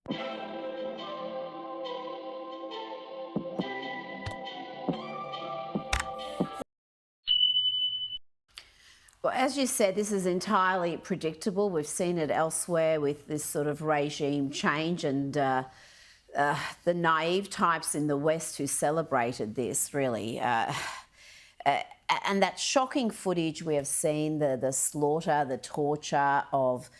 Well, as you said, this is entirely predictable. We've seen it elsewhere with this sort of regime change and the naive types in the West who celebrated this, really. And that shocking footage we have seen, the slaughter, the torture of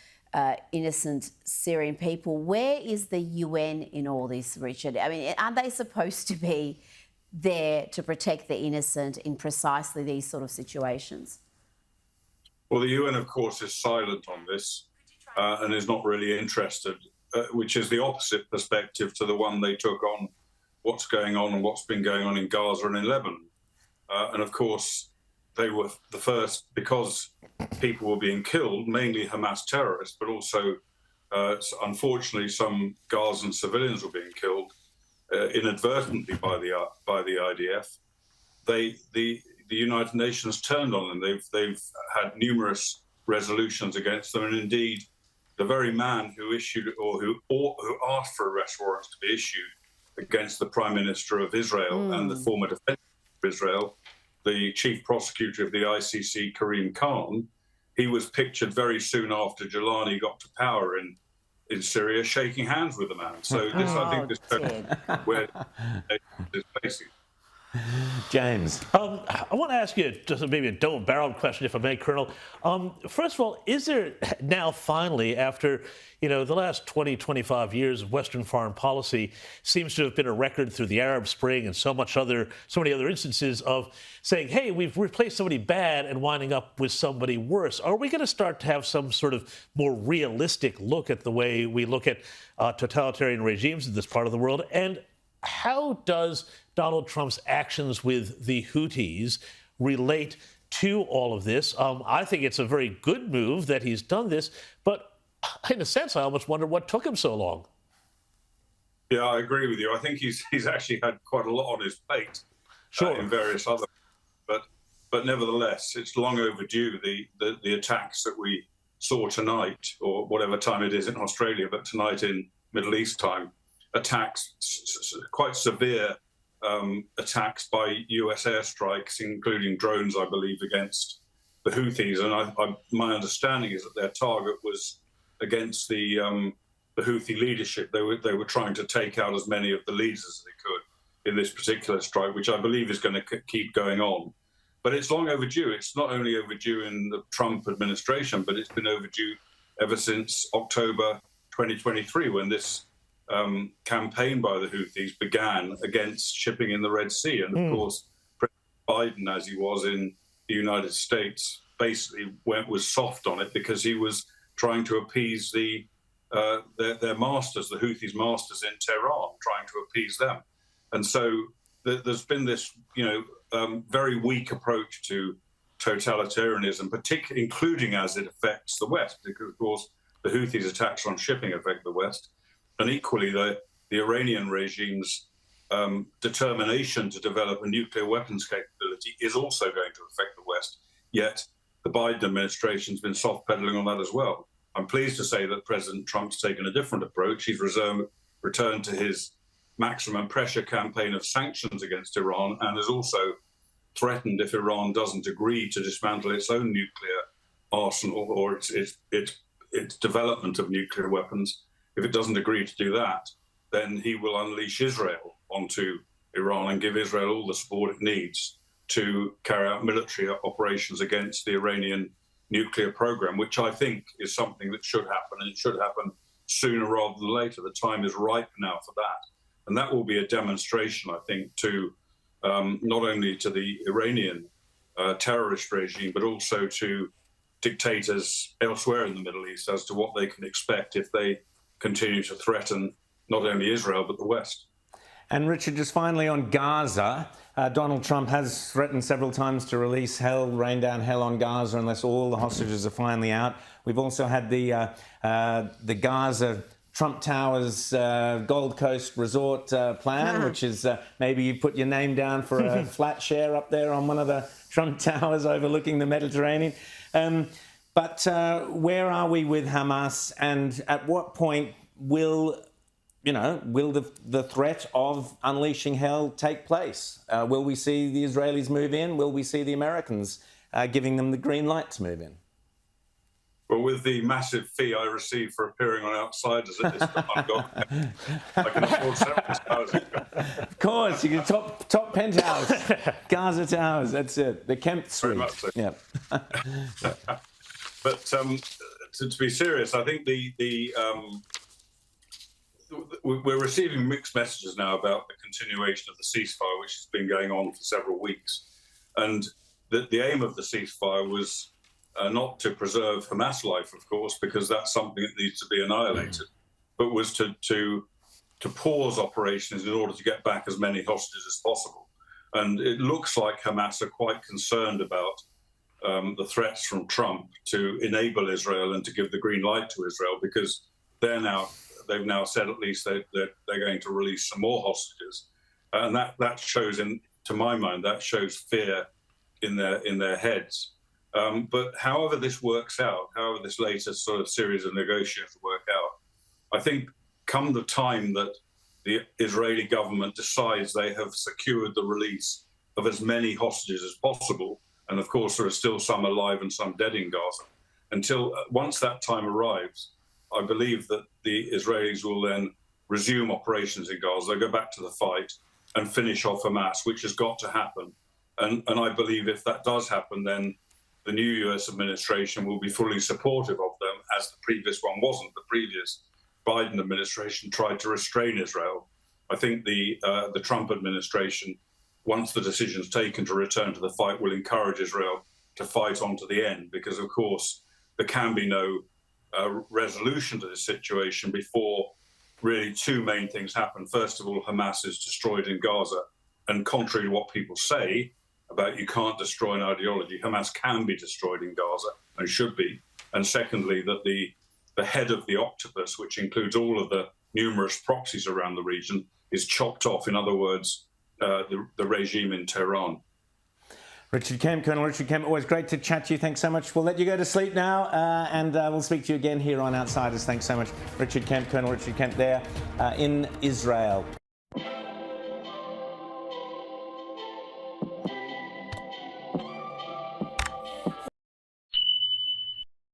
innocent Syrian people. Where is the UN in all this, Richard? I mean, aren't they supposed to be there to protect the innocent in precisely these sort of situations? Well, the UN, of course, is silent on this and is not really interested, which is the opposite perspective to the one they took on what's going on and what's been going on in Gaza and in Lebanon. And of course, they were the first, because people were being killed, mainly Hamas terrorists, but also, unfortunately, some Gazan civilians were being killed inadvertently by the IDF. The United Nations turned on them. They've had numerous resolutions against them, and indeed, the very man who issued who asked for arrest warrants to be issued against the Prime Minister of Israel and the former defender of Israel, the chief prosecutor of the ICC, Karim Khan, he was pictured very soon after Jilani got to power in Syria, shaking hands with the man. So this, I think, is where it's facing. James. I want to ask you just maybe a double-barreled question, if I may, Colonel. First of all, is there now finally, after the last 20, 25 years of Western foreign policy seems to have been a record through the Arab Spring and so many other instances of saying, hey, we've replaced somebody bad and winding up with somebody worse. Are we going to start to have some sort of more realistic look at the way we look at totalitarian regimes in this part of the world? And how does Donald Trump's actions with the Houthis relate to all of this? I think it's a very good move that he's done this, but in a sense, I almost wonder what took him so long. Yeah, I agree with you. I think he's actually had quite a lot on his plate in various other, but nevertheless, it's long overdue. The attacks that we saw tonight, or whatever time it is in Australia, but tonight in Middle East time, attacks, quite severe attacks by US airstrikes, including drones, I believe, against the Houthis. And my understanding is that their target was against the Houthi leadership. They were trying to take out as many of the leaders as they could in this particular strike, which I believe is going to keep going on. But it's long overdue. It's not only overdue in the Trump administration, but it's been overdue ever since October 2023, when this campaign by the Houthis began against shipping in the Red Sea. And of course, President Biden, as he was in the United States, basically was soft on it because he was trying to appease their masters, the Houthis' masters in Tehran, trying to appease them. And so there's been this, very weak approach to totalitarianism, particularly including as it affects the West, because of course the Houthis' attacks on shipping affect the West. And equally, the Iranian regime's determination to develop a nuclear weapons capability is also going to affect the West. Yet the Biden administration's been soft-pedaling on that as well. I'm pleased to say that President Trump's taken a different approach. He's returned to his maximum pressure campaign of sanctions against Iran, and has also threatened, if Iran doesn't agree to dismantle its own nuclear arsenal or its development of nuclear weapons, if it doesn't agree to do that, then he will unleash Israel onto Iran and give Israel all the support it needs to carry out military operations against the Iranian nuclear program, which I think is something that should happen, and it should happen sooner rather than later. The time is ripe now for that. And that will be a demonstration, I think, to not only to the Iranian terrorist regime, but also to dictators elsewhere in the Middle East as to what they can expect if they continue to threaten not only Israel, but the West. And Richard, just finally on Gaza, Donald Trump has threatened several times to rain down hell on Gaza unless all the hostages are finally out. We've also had the Gaza Trump Towers Gold Coast resort plan, which is maybe you put your name down for a flat share up there on one of the Trump Towers overlooking the Mediterranean. But where are we with Hamas, and at what point will will the threat of unleashing hell take place? Will we see the Israelis move in? Will we see the Americans giving them the green light to move in? Well, with the massive fee I receive for appearing on Outsiders at this time, I can afford several houses. Of course, you get top penthouse, Gaza Towers. That's it. The Kemp Suite. Very much so. Yeah. But to be serious, I think we're receiving mixed messages now about the continuation of the ceasefire, which has been going on for several weeks, and the aim of the ceasefire was not to preserve Hamas life, of course, because that's something that needs to be annihilated, but was to pause operations in order to get back as many hostages as possible. And it looks like Hamas are quite concerned about the threats from Trump to enable Israel and to give the green light to Israel, because they've now said at least they're going to release some more hostages, and that shows, to my mind, that shows fear in their heads. But however this works out, however this latest sort of series of negotiations work out, I think come the time that the Israeli government decides they have secured the release of as many hostages as possible, and of course there are still some alive and some dead in Gaza, once that time arrives, I believe that the Israelis will then resume operations in Gaza. They'll go back to the fight and finish off Hamas, which has got to happen. And I believe if that does happen, then the new US administration will be fully supportive of them, as the previous one wasn't. The previous Biden administration tried to restrain Israel. I think the Trump administration, once the decision's taken to return to the fight, will encourage Israel to fight on to the end, because, of course, there can be no resolution to this situation before really two main things happen. First of all, Hamas is destroyed in Gaza, and contrary to what people say about you can't destroy an ideology, Hamas can be destroyed in Gaza and should be. And secondly, that the head of the octopus, which includes all of the numerous proxies around the region, is chopped off. In other words, the regime in Tehran. Richard Kemp, Colonel Richard Kemp, always great to chat to you. Thanks so much. We'll let you go to sleep now, and we'll speak to you again here on Outsiders. Thanks so much. Richard Kemp, Colonel Richard Kemp there in Israel.